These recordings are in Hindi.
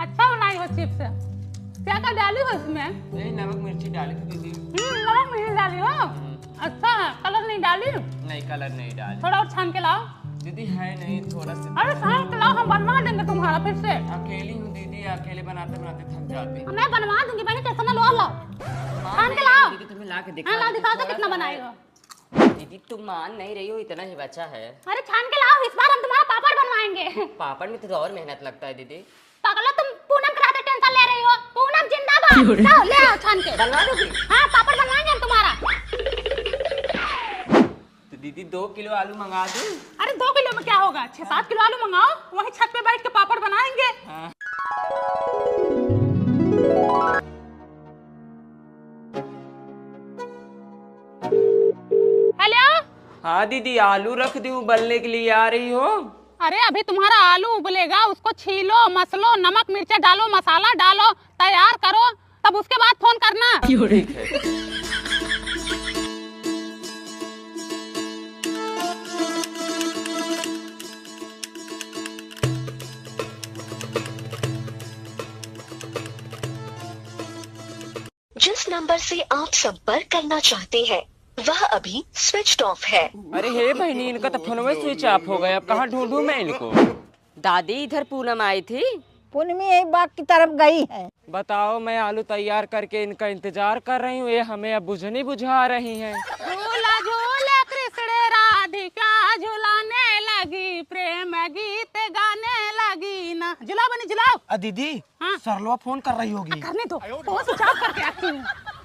अच्छा बनाई हो चिप्स। क्या क्या डाली हो इसमें? यही नमक मिर्ची डाली थी दीदी। नमक मिर्ची डाली हो? अच्छा है, कलर नहीं डाली? नहीं कलर नहीं डाली थोड़ा और छान के लाओ। दीदी, है नहीं थोड़ा सा। अरे छान के लाओ, हम बनवा देंगे तुम्हारा फिर से। अकेली हूँ दीदी, अकेले बनाते बनाते थक जाती हूँ। मैं बनवा दूंगी, पहले टेंशन ना लो। छान के लाओ। दीदी तुम्हें ला के हाँ ला दिखाओ तो कितना बनाए हो। दीदी तुम मान नहीं रही हो, इतना ही बचा है। अरे छान के लाओ, इस बार हम तुम्हारा पापड़ बनवाएंगे। पापड़ में तो और मेहनत लगता है दीदी। पागल हो तुम, पूनम के रहते टेंशन ले रही हो। पूनम जिंदाबाद। लाओ ले आओ छान के। बनवा दोगी? हाँ पापड़ बनवाएंगे हम तुम्हारा। तो दीदी 2 किलो आलू मंगा दूं? अरे 2 किलो में क्या होगा, 6-7 किलो आलू मंगाओ, वहीं छत पे बैठ के पापड़ बनाएंगे। हाँ। हेलो। हाँ दीदी, आलू रख दी हूँ, उबलने के लिए आ रही हो? अरे अभी तुम्हारा आलू उबलेगा, उसको छीलो, मसलो, नमक मिर्चा डालो, मसाला डालो, तैयार करो, तब उसके बाद फोन करना। ठीक है। जिस नंबर से आप संपर्क करना चाहते हैं वह अभी स्विच ऑफ है। अरे हे बहनी, इनका तो फोन में स्विच ऑफ हो गया, अब कहाँ ढूंढूं मैं इनको? दादी इधर पूनम आई थी। पूनमी यही बाग की तरफ गई है। बताओ, मैं आलू तैयार करके इनका इंतजार कर रही हूँ, ये हमें अब बुझनी बुझा रही हैं। झूला झूला कृष्ण राधिका झूलाने लगी, प्रेम गीत गाने लगी ना। झुलाओ बनी झुलाओ। दीदी हाँ? सरलवा फोन कर रही होगी। करने दो, फोन स्विच ऑफ करके आती हूँ।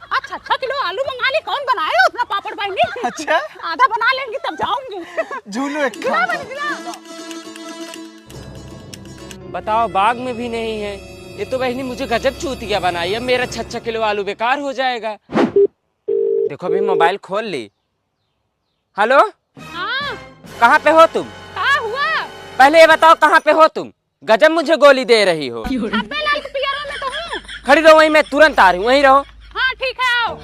अच्छा किलो आलू मंगा ली, कौन बनाए उतना पापड़ बनेंगे? अच्छा आधा बना लेंगी तब जाऊंगी। झूलो एक झुलाओ बनी झुलाओ। बताओ, बाग में भी नहीं है। ये तो बहनी मुझे गजब चूतिया बनाई है, मेरा 6 किलो आलू बेकार हो जाएगा। देखो अभी मोबाइल खोल ली। हेलो, हाँ कहाँ पे हो तुम? क्या हुआ? पहले ये बताओ कहाँ पे हो तुम? गजब मुझे गोली दे रही हो। अबे लाल के पियरों में तो हूँ। खड़ी रहो वहीं, मैं तुरंत आ रही हूँ, वहीं रहो। हाँ ठीक है आओ।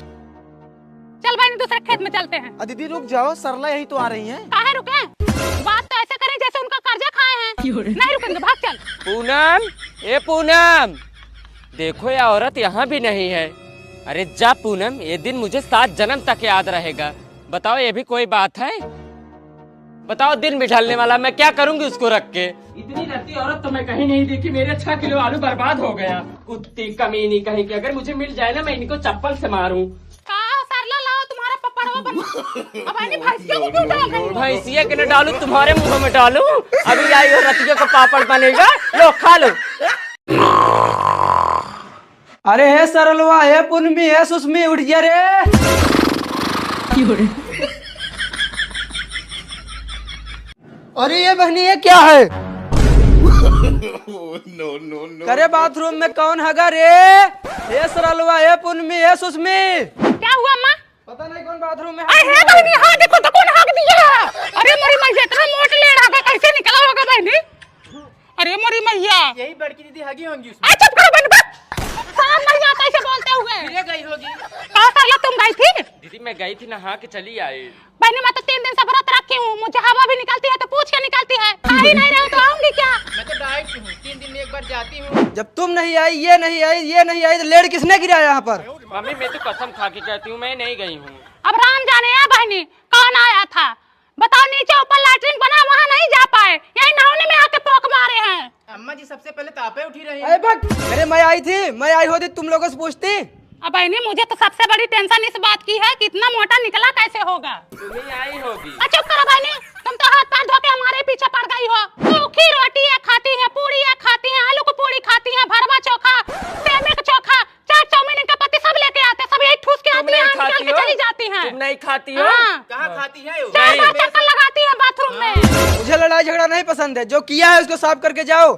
चल भाई दूसरे खेत में चलते हैं। दीदी रुक जाओ, सरला यही तो आ रही हैं। काहे रुके? बात तो ऐसे करें जैसे उनका कर्जा खाए हैं। नहीं रुकेंगे, भाग चल। पूनम, ए पूनम, देखो ये औरत यहाँ भी नहीं है। अरे जा पूनम, ये दिन मुझे 7 जन्म तक याद रहेगा। बताओ, ये भी कोई बात है? बताओ, दिन बिठालने वाला मैं क्या करूंगी उसको रख के? इतनी रत्ती औरत तो मैं कहीं नहीं देखी। मेरे 6 किलो आलू बर्बाद हो गया। कुत्ती कमीनी कहीं की, अगर मुझे मिल जाए ना, मैं इनको चप्पल से मारूं। सरला लाओ तुम्हारा पपड़वा बन। अब आनी भैंसिया को क्यों डाल रही हो? भैंसिया के न डालू, तुम्हारे मुंह में डालू? अभी आई हो रतिया का पापड़ बनेगा, लो खा लो। अरे हे सरलवा, हे पूनमी, हे सुषमी, उठ जा रे। अरे ये बहनी, ये क्या है? करे बाथरूम में कौन हगा रे? हे सरलवा, हे पूनमी, हे सुषमी। क्या हुआ अम्मा? पता नहीं कौन बाथरूम में। अरे है बहनी, हाँ देखो तो कौन हक दिया। अरे मोरी मैया, इतना मोट ले रहा था, कैसे निकला होगा बहनी? अरे मोरी मैया, यही बड़की दीदी हगी होंगी। चुप करो बहनी, बस साफ नहीं आता ऐसे बोलते हुए। गई होगी। कहाँ सरला तुम गई थी? दीदी मैं गई थी, नहा के चली आई। बहनी मैं तो 3 दिन से व्रत रखी हूँ, मुझे हवा भी निकलती है तो पूछ के निकलती है। खा ही नहीं रहे तो आऊंगी क्या? मैं तो डाइट हूँ, 3 दिन में एक बार जाती हूँ। जब तुम नहीं आई, ये नहीं आई, ये नहीं आई, तो लेड किसने गिराया यहाँ पर? मम्मी मैं तो कसम खा के कहती हूँ, मैं नहीं गई हूँ। अब राम जाने है बहनी कौन आया था। बताओ, नीचे ऊपर लैट्रिन बना, वहाँ नहीं जा पाए, यही नहाने में आके पोक मारे हैं। अम्मा जी सबसे पहले तापे उठी रही है। अरे मैं आई थी, मैं आई होती तुम लोगों से पूछती। अब बहनी मुझे तो सबसे बड़ी टेंशन इस बात की है कि इतना मोटा निकला कैसे होगा। तुम्हें आई होगी। चुप करो बहनी, तुम तो हाथ पैर धो के हमारे पीछे पड़ गई हो। सूखी रोटी है खाती है, पूरी है खाती है, आलू की पूरी खाती है, भरवा चोखा, सेमे का चोखा, चाट चाउमीन का पत्ती सब लेके आते, सब यही ठूस के आती है, निकल के चली जाती है। तुम नहीं खाती हो? कहाँ खाती है? 4 बार चक्कर लगाती है बाथरूम में। मुझे लड़ाई झगड़ा नहीं पसंद है, जो किया है उसको साफ करके जाओ।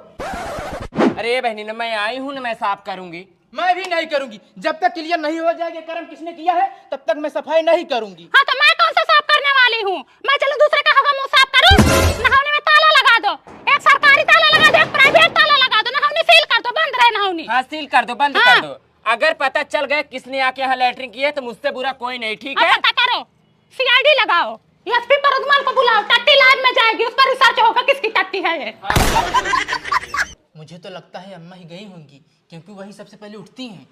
अरे बहनी न, मैं आई हूँ न, मैं साफ करूंगी। मैं भी नहीं करूंगी, जब तक क्लियर नहीं हो जाएगा कर्म किसने किया है, तब तक मैं सफाई नहीं करूंगी। हाँ तो मैं कौन सा साफ करने वाली हूँ? मैं चलो दूसरे का हवा मुंह साफ करूँ? नहाने में ताला लगा दो, एक सरकारी ताला लगा दो, एक प्राइवेट ताला लगा दो, नहाने सील कर दो, बंद रहे नहाने। हाँ सील कर दो, बंद कर दो। अगर पता चल गया किसने आके यहाँ लैट्रिन की है तो मुझसे बुरा कोई नहीं, ठीक है? पता करो, CID लगाओ, एसपी परदमान को बुलाओ, टट्टी लाइव में जाएगी, उस पर रिसर्च होगा किसकी टट्टी है ये। मुझे तो लगता है अम्मा ही गई होंगी, क्योंकि वही सबसे पहले उठती हैं।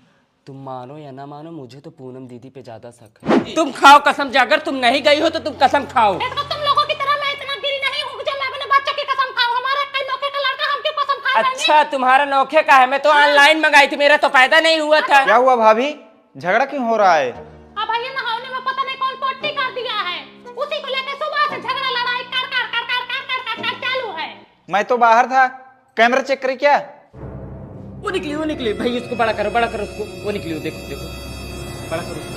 तुम मानो या ना मानो, मुझे तो पूनम दीदी पे ज्यादा शक है। तुम खाओ कसम, अगर तुम नहीं गई हो तो तुम कसम खाओ। देखो तुम लोगों की तरह मैं इतना गिरी नहीं हूँ जो मैं अपने बच्चों की कसम खाऊं। हमारा कई नौके का लड़का, हम क्यों कसम खा रहे हैं? अच्छा तुम्हारा नौखे का है, मैं तो ऑनलाइन मंगाई थी, मेरा तो पैदा नहीं हुआ था। क्या हुआ भाभी, झगड़ा क्यों हो रहा है? अब भैया नहाने में पता नहीं कौन पोटी कर दिया है, उसी को लेकर सुबह से झगड़ा लड़ाई कर चालू है। मैं तो बाहर था, कैमरा चेक करे क्या? वो निकली भाई, उसको बड़ा करो उसको, वो निकली, देखो देखो, बड़ा करो उसको।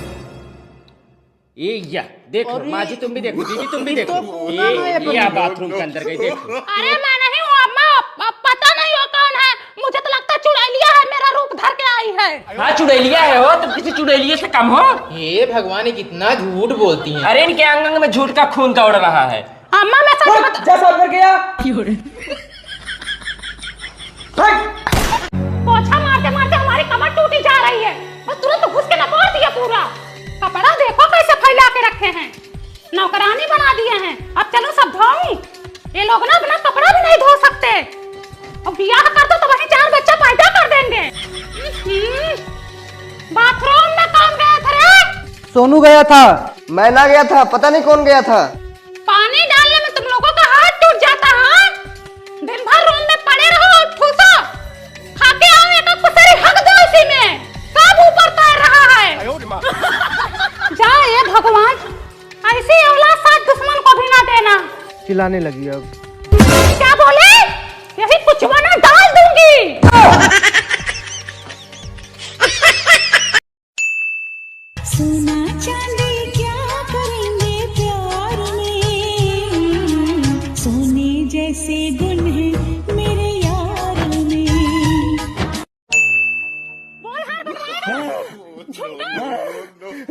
या देखो माँ जी, तुम भी देखो, दीदी तुम भी देखो, ये बाथरूम के अंदर गई, देखो। अरे मैं नहीं हूँ अम्मा, पता नहीं हो कौन है, मुझे तो लगता है चुड़ैलिया है, मेरा रूप धर के आई है। हाँ चुड़ैलिया है, हो तुम किसी चुड़ैलिए से कम हो। हे भगवान, कितना झूठ बोलती हैं। अरे इनके अंग में झूठ का खून दौड़ रहा है। अम्मा मैं सच बता, जैसा कर गया पोछा मारते मारते हमारी कमर टूटी जा रही है, बस तुरंत घुस के नपोड़ दिया पूरा। कपड़ा देखो कैसे फैला के रखे हैं, नौकरानी बना दिए हैं। अब चलो सब धोऊं, ये लोग ना अपना कपड़ा भी नहीं धो सकते। अब ब्याह कर दो तो वहीं 4 बच्चा पैदा कर देंगे। बाथरूम में कौन गया था रे? सोनू गया था। मैं ना गया था, पता नहीं कौन गया था। पानी डालने में तुम लोगों का हाथ टूट जाता है। दिन भर रूम में पड़े रहो और ठूसो, खा के आओ एक कुसरी हक दो इसी में, सब ऊपर तैर रहा है। जा ये भगवान, ऐसी औलाद साथ दुश्मन को भी ना देना। चिल्लाने लगी अब। क्या बोले? यही कुछ बना डाल दूंगी। सोना चांदी क्या करेंगे प्यार में, सोने जैसे गुण है मेरे यार में।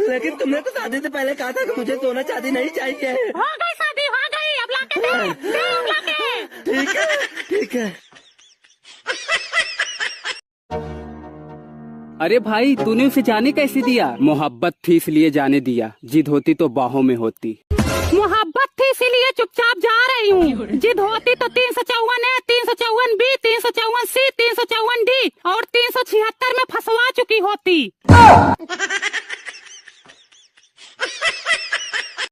लेकिन तुमने तो शादी से पहले कहा था कि मुझे सोना चांदी नहीं चाहिए। हो गई शादी, हो गई, अब लाके दे, अब लाके। ठीक है ठीक है। अरे भाई, तूने उसे जाने कैसे दिया? मोहब्बत थी इसलिए जाने दिया, जिद होती तो बाहों में होती। मोहब्बत थी इसीलिए चुपचाप जा रही हूँ, जिद होती तो 354 है, 354